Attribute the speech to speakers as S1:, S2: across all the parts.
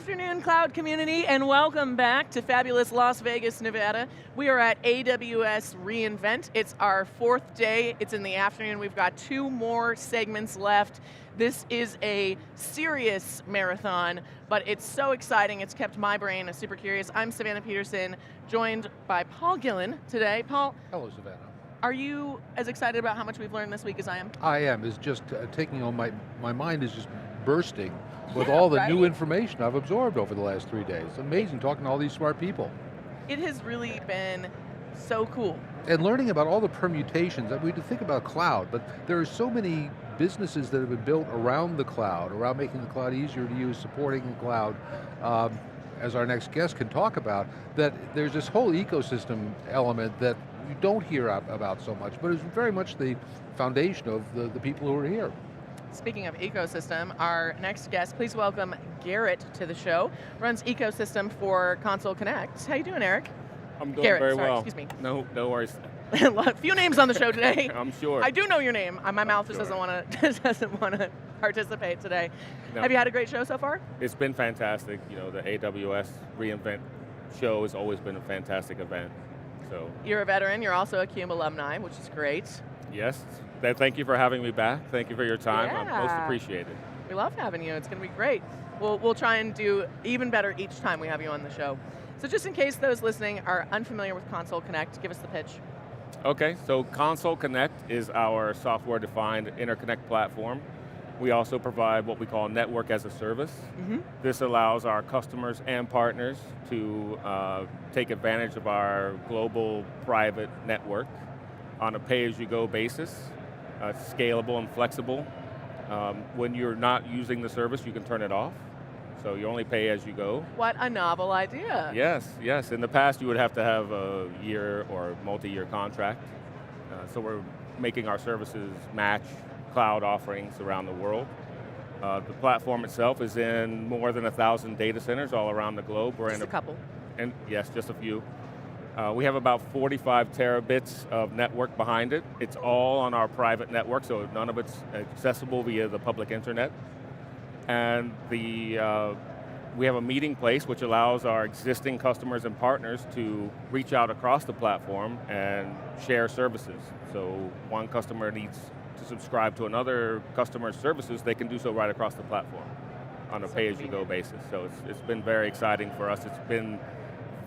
S1: afternoon, cloud community, and welcome back to fabulous Las Vegas, Nevada. We are at AWS reInvent. It's our fourth day. It's in the afternoon. We've got 2 more segments left. This is a serious marathon, but it's so exciting. It's kept my brain super curious. I'm Savannah Peterson, joined by Paul Gillen today. Paul.
S2: Hello, Savannah.
S1: Are you as excited about how much we've learned this week as I am?
S2: I am. It's just taking on my mind is just bursting with all the new information I've absorbed over the last 3 days. It's amazing talking to all these smart people.
S1: It has really been so cool.
S2: And learning about all the permutations. We think about cloud, but there are so many businesses that have been built around the cloud, around making the cloud easier to use, supporting the cloud, as our next guest can talk about, that there's this whole ecosystem element that you don't hear about so much, but it's very much the foundation of the people who are here.
S1: Speaking of ecosystem, our next guest, please welcome Garret to the show. Runs ecosystem for Console Connect. How you doing, Eric?
S3: I'm doing
S1: Garret,
S3: very
S1: sorry,
S3: well.
S1: Excuse me.
S3: No worries.
S1: A few names on the show today.
S3: I'm sure.
S1: I do know your name. My mouth just
S3: sure.
S1: doesn't want to participate today.
S3: No.
S1: Have you had a great show so far?
S3: It's been fantastic. You know, the AWS reInvent show has always been a fantastic event. So
S1: You're a veteran. You're also a CUBE alumni, which is great.
S3: yes, thank you for having me back. Thank you for your time.
S1: Yeah.
S3: I'm most appreciated.
S1: We love having you. It's going to be great. We'll try and do even better each time we have you on the show. So just in case those listening are unfamiliar with Console Connect, give us the pitch.
S3: Okay, so Console Connect is our software-defined interconnect platform. We also provide what we call network as a service. This allows our customers and partners to take advantage of our global private network on a pay-as-you-go basis. It's scalable and flexible. When you're not using the service, you can turn it off. So you only pay as you go.
S1: What a novel idea.
S3: Yes. In the past, you would have to have a year or multi-year contract. So we're making our services match cloud offerings around the world. The platform itself is in more than 1,000 data centers all around the globe. We're
S1: Just
S3: in
S1: a couple.
S3: And yes, just a few. We have about 45 terabits of network behind it. It's all on our private network, so none of it's accessible via the public internet. And we have a meeting place which allows our existing customers and partners to reach out across the platform and share services. So one customer needs to subscribe to another customer's services, they can do so right across the platform on a pay-as-you-go basis. So it's been very exciting for us. It's been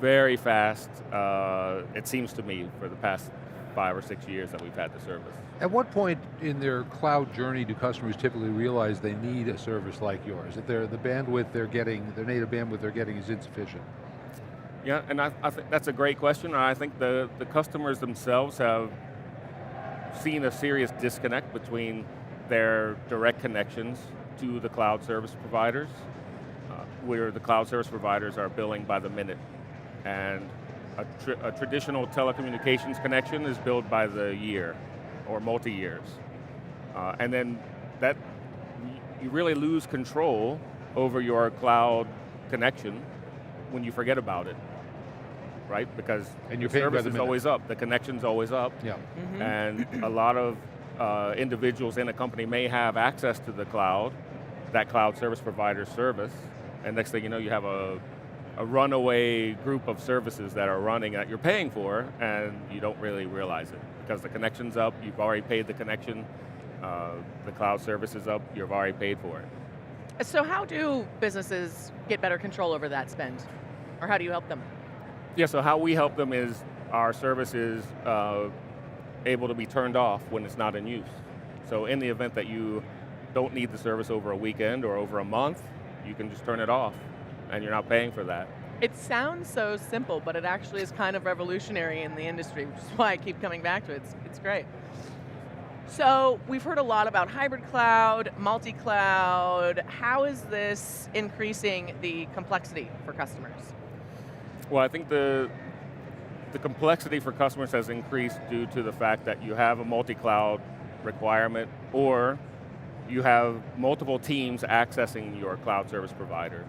S3: very fast, it seems to me, for the past 5 or 6 years that we've had the service.
S2: At what point in their cloud journey do customers typically realize they need a service like yours? That the bandwidth they're getting, their native bandwidth they're getting is insufficient?
S3: Yeah, and I think that's a great question. I think the customers themselves have seen a serious disconnect between their direct connections to the cloud service providers, where the cloud service providers are billing by the minute. And a traditional telecommunications connection is billed by the year or multi-years. And then you really lose control over your cloud connection when you forget about it, right? Because
S2: And
S3: the service is always up, the connection's always up.
S2: Yeah.
S3: And a lot of individuals in a company may have access to the cloud, that cloud service provider service, and next thing you know, you have a runaway group of services that are running that you're paying for, and you don't really realize it. Because the connection's up, you've already paid the connection, the cloud service is up, you've already paid for it.
S1: So how do businesses get better control over that spend? Or how do you help them?
S3: Yeah, so how we help them is our service is able to be turned off when it's not in use. So in the event that you don't need the service over a weekend or over a month, you can just turn it off and you're not paying for that.
S1: It sounds so simple, but it actually is kind of revolutionary in the industry, which is why I keep coming back to it. It's great. So we've heard a lot about hybrid cloud, multi-cloud. How is this increasing the complexity for customers?
S3: Well, I think the complexity for customers has increased due to the fact that you have a multi-cloud requirement, or you have multiple teams accessing your cloud service provider.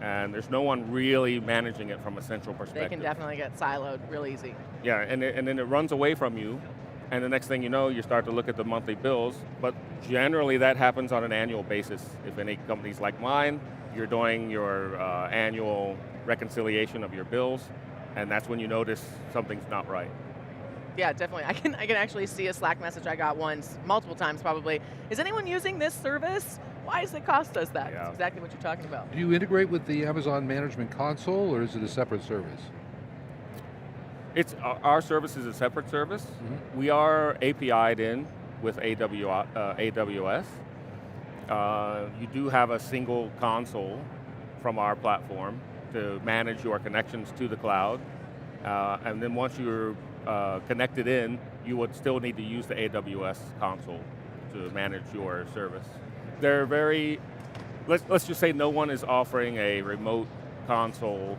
S3: And there's no one really managing it from a central perspective.
S1: They can definitely get siloed real easy.
S3: Yeah, and then it runs away from you, and the next thing you know, you start to look at the monthly bills, but generally that happens on an annual basis. If any companies like mine, you're doing your annual reconciliation of your bills, and that's when you notice something's not right.
S1: Yeah, definitely. I can actually see a Slack message I got once, multiple times probably. Is anyone using this service? Why does it cost us that?
S3: Yeah.
S1: That's exactly what you're talking about.
S2: Do you integrate with the Amazon Management Console, or is it a separate service?
S3: It's our service is a separate service. We are API'd in with AWS. You do have a single console from our platform to manage your connections to the cloud. And then once you're connected in, you would still need to use the AWS console to manage your service. They're very, let's just say no one is offering a remote console,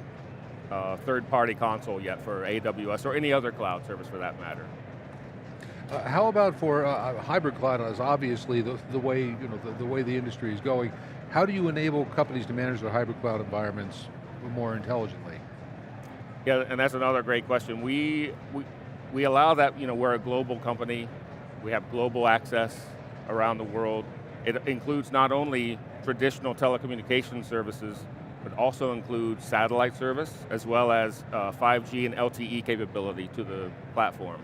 S3: third-party console yet for AWS or any other cloud service for that matter.
S2: How about for hybrid cloud? Is obviously the way the way the industry is going. How do you enable companies to manage their hybrid cloud environments more intelligently?
S3: Yeah, and that's another great question. We allow that. We're a global company. We have global access around the world. It includes not only traditional telecommunication services, but also includes satellite service, as well as 5G and LTE capability to the platform.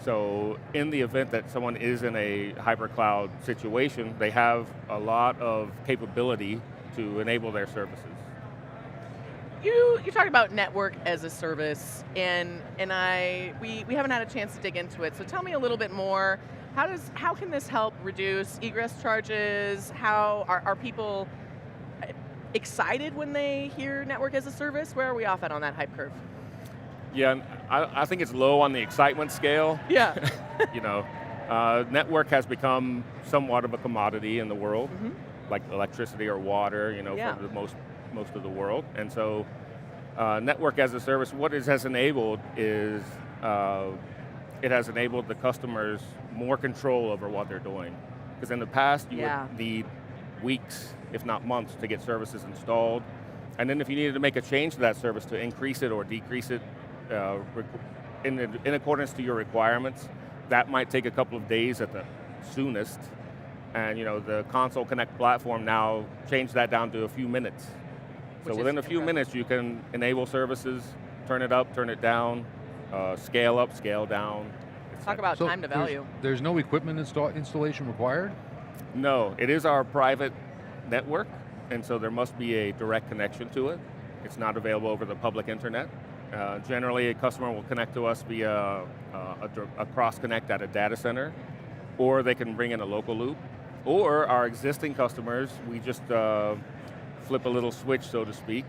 S3: So in the event that someone is in a hybrid cloud situation, they have a lot of capability to enable their services.
S1: You talk about network as a service, and we haven't had a chance to dig into it. So tell me a little bit more. How can this help reduce egress charges? How are people excited when they hear network as a service? Where are we off at on that hype curve?
S3: Yeah, I think it's low on the excitement scale.
S1: Yeah.
S3: Network has become somewhat of a commodity in the world, like electricity or water, for the most of the world. And so network as a service, what it has enabled is it has enabled the customers more control over what they're doing. Because in the past, you would need weeks, if not months, to get services installed. And then if you needed to make a change to that service to increase it or decrease it in accordance to your requirements, that might take a couple of days at the soonest. And the Console Connect platform now changed that down to a few minutes. So within a few minutes, you can enable services, turn it up, turn it down, scale up, scale down.
S1: Talk about time to value.
S2: There's no equipment installation required?
S3: No, it is our private network, and so there must be a direct connection to it. It's not available over the public internet. Generally, a customer will connect to us via a cross-connect at a data center, or they can bring in a local loop. Or our existing customers, we just flip a little switch, so to speak,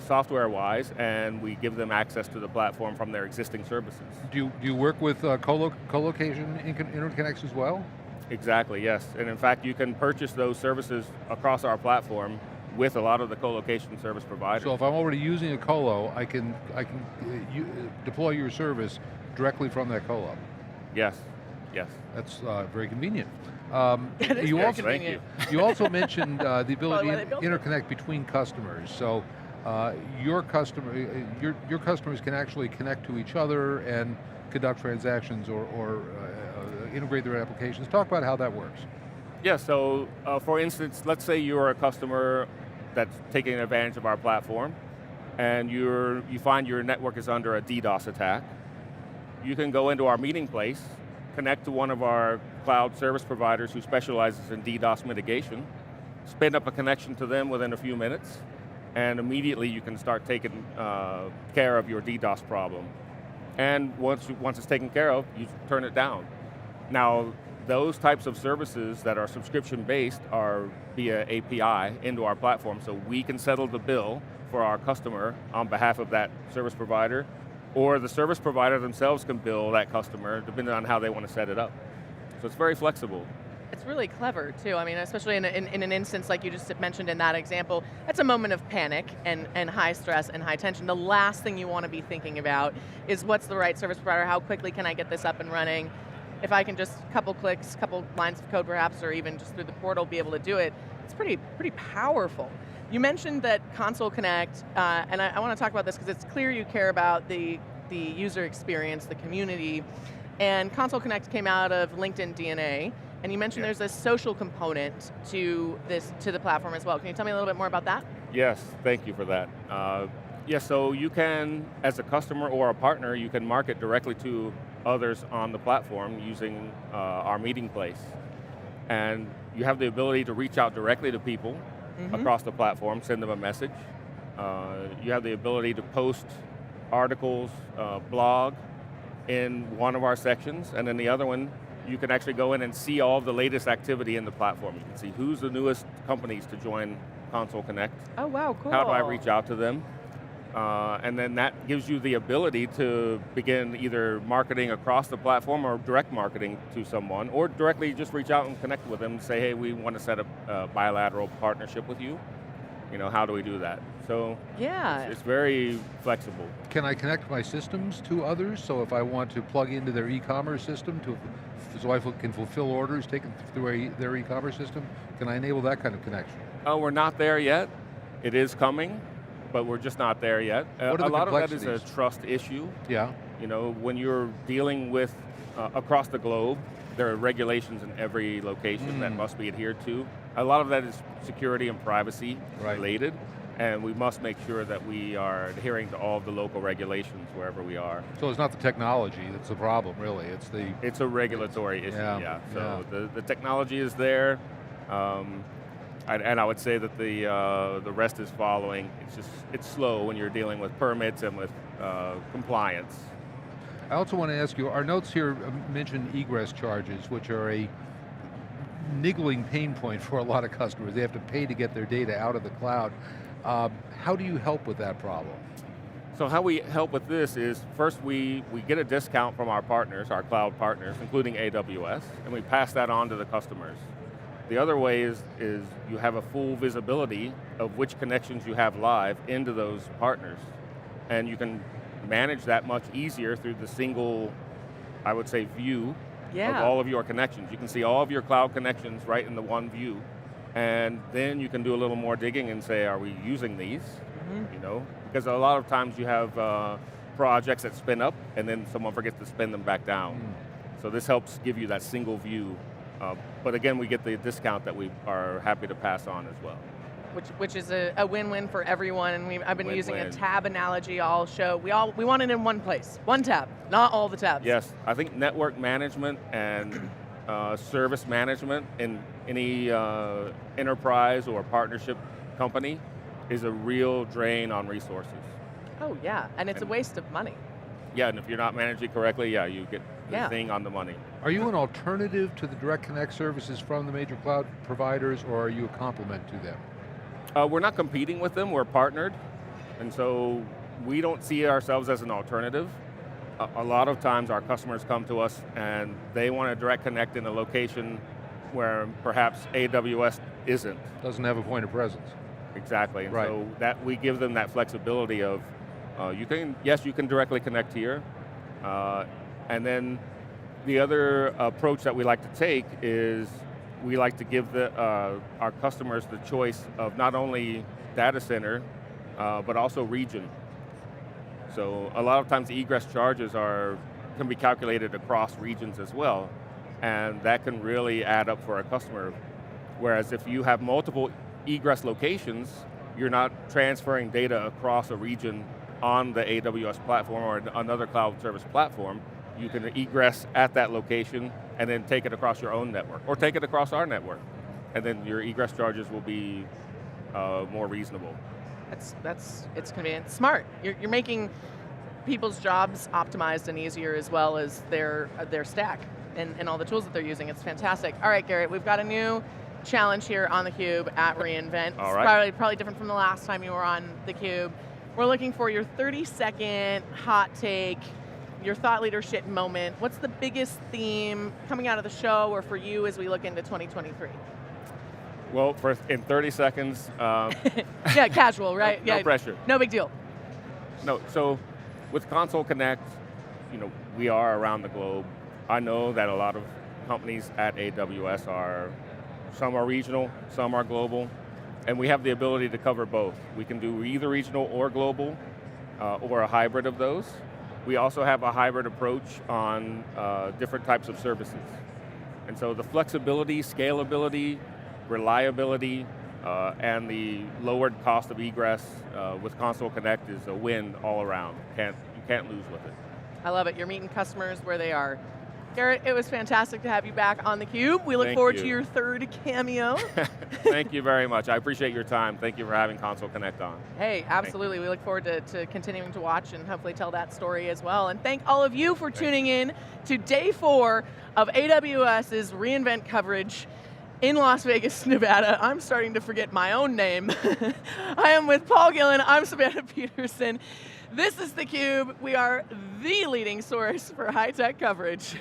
S3: software-wise, and we give them access to the platform from their existing services.
S2: Do you work with co-location interconnects as well?
S3: Exactly, yes. And in fact, you can purchase those services across our platform with a lot of the co-location service providers.
S2: So if I'm already using a colo, I can deploy your service directly from that colo?
S3: Yes, yes.
S2: That's very convenient.
S1: You
S2: also mentioned the ability to interconnect between customers. So your customers can actually connect to each other and conduct transactions or integrate their applications. Talk about how that works.
S3: Yeah, so for instance, let's say you're a customer that's taking advantage of our platform, and you find your network is under a DDoS attack. You can go into our meeting place, connect to one of our cloud service providers who specializes in DDoS mitigation, spin up a connection to them within a few minutes, and immediately you can start taking care of your DDoS problem. And once it's taken care of, you turn it down. Now, those types of services that are subscription-based are via API into our platform, so we can settle the bill for our customer on behalf of that service provider, or the service provider themselves can bill that customer depending on how they want to set it up. So it's very flexible.
S1: It's really clever too. I mean, especially in an instance like you just mentioned in that example, that's a moment of panic and high stress and high tension. The last thing you want to be thinking about is what's the right service provider, how quickly can I get this up and running? If I can just couple clicks, couple lines of code perhaps, or even just through the portal be able to do it, it's pretty powerful. You mentioned that Console Connect, and I want to talk about this because it's clear you care about the user experience, the community, and Console Connect came out of LinkedIn DNA, And you mentioned
S3: Yeah.
S1: there's a social component to the platform as well. Can you tell me a little bit more about that?
S3: Yes, thank you for that. Yes, so you can, as a customer or a partner, you can market directly to others on the platform using our meeting place. And you have the ability to reach out directly to people across the platform, send them a message. You have the ability to post articles, blog in one of our sections, and then the other one, you can actually go in and see all of the latest activity in the platform. You can see who's the newest companies to join Console Connect.
S1: Oh wow, cool.
S3: How do I reach out to them? And then that gives you the ability to begin either marketing across the platform or direct marketing to someone, or directly just reach out and connect with them and say, hey, we want to set up a bilateral partnership with you. How do we do that? So
S1: Yeah.
S3: it's very flexible.
S2: Can I connect my systems to others? So if I want to plug into their e-commerce system, so I can fulfill orders taken through their e-commerce system, can I enable that kind of connection?
S3: We're not there yet. It is coming, but we're just not there yet.
S2: What are
S3: A
S2: the
S3: lot of that is a
S2: complexities?
S3: trust issue.
S2: Yeah.
S3: When you're dealing with, across the globe, there are regulations in every location that must be adhered to. A lot of that is security and privacy related, and we must make sure that we are adhering to all of the local regulations wherever we are.
S2: So it's not the technology that's the problem, really.
S3: It's a regulatory issue,
S2: Yeah,
S3: So the technology is there, and I would say that the rest is following. It's slow when you're dealing with permits and with compliance.
S2: I also want to ask you, our notes here mention egress charges, which are a niggling pain point for a lot of customers. They have to pay to get their data out of the cloud. How do you help with that problem?
S3: So how we help with this is, first we get a discount from our partners, our cloud partners, including AWS, and we pass that on to the customers. The other way is you have a full visibility of which connections you have live into those partners. And you can manage that much easier through the single, I would say, view of all of your connections. You can see all of your cloud connections right in the one view. And then you can do a little more digging and say, are we using these? Because a lot of times you have projects that spin up and then someone forgets to spin them back down. So this helps give you that single view. But again, we get the discount that we are happy to pass on as well.
S1: Which is a win-win for everyone, and I've been using a
S3: Win-win.
S1: tab analogy all show. We want it in one place, one tab, not all the tabs.
S3: Yes, I think network management and service management in any enterprise or partnership company is a real drain on resources.
S1: Oh yeah, and it's a waste of money.
S3: Yeah, and if you're not managing correctly, you get the thing on the money.
S2: Are you an alternative to the Direct Connect services from the major cloud providers, or are you a complement to them?
S3: We're not competing with them, we're partnered, and so we don't see ourselves as an alternative. A lot of times our customers come to us and they want to direct connect in a location where perhaps AWS isn't.
S2: Doesn't have a point of presence.
S3: Exactly, and
S2: Right.
S3: so that we give them that flexibility of, you can directly connect here, and then the other approach that we like to take is we like to give our customers the choice of not only data center, but also region. So a lot of times the egress charges can be calculated across regions as well, and that can really add up for a customer. Whereas if you have multiple egress locations, you're not transferring data across a region on the AWS platform or another cloud service platform. You can egress at that location and then take it across your own network, or take it across our network. And then your egress charges will be more reasonable.
S1: It's convenient, smart. You're making people's jobs optimized and easier, as well as their stack and all the tools that they're using. It's fantastic. All right, Garrett, we've got a new challenge here on theCUBE at reInvent.
S3: All right.
S1: Probably different from the last time you were on theCUBE. We're looking for your 30-second hot take, your thought leadership moment. What's the biggest theme coming out of the show or for you as we look into 2023?
S3: Well, in 30 seconds.
S1: Yeah, casual, right?
S3: No
S1: Yeah,
S3: pressure.
S1: No big deal.
S3: No, so with Console Connect, we are around the globe. I know that a lot of companies at AWS some are regional, some are global, and we have the ability to cover both. We can do either regional or global, or a hybrid of those. We also have a hybrid approach on different types of services. And so the flexibility, scalability, reliability, and the lowered cost of egress with Console Connect is a win all around. You can't lose with it.
S1: I love it, you're meeting customers where they are. Garret, it was fantastic to have you back on theCUBE. We look forward to your third cameo.
S3: Thank you very much. I appreciate your time. Thank you for having Console Connect on.
S1: Hey, absolutely. We look forward to continuing to watch and hopefully tell that story as well. And thank all of you for tuning in to day 4 of AWS's reInvent coverage in Las Vegas, Nevada. I'm starting to forget my own name. I am with Paul Gillen, I'm Savannah Peterson. This is theCUBE. We are the leading source for high-tech coverage.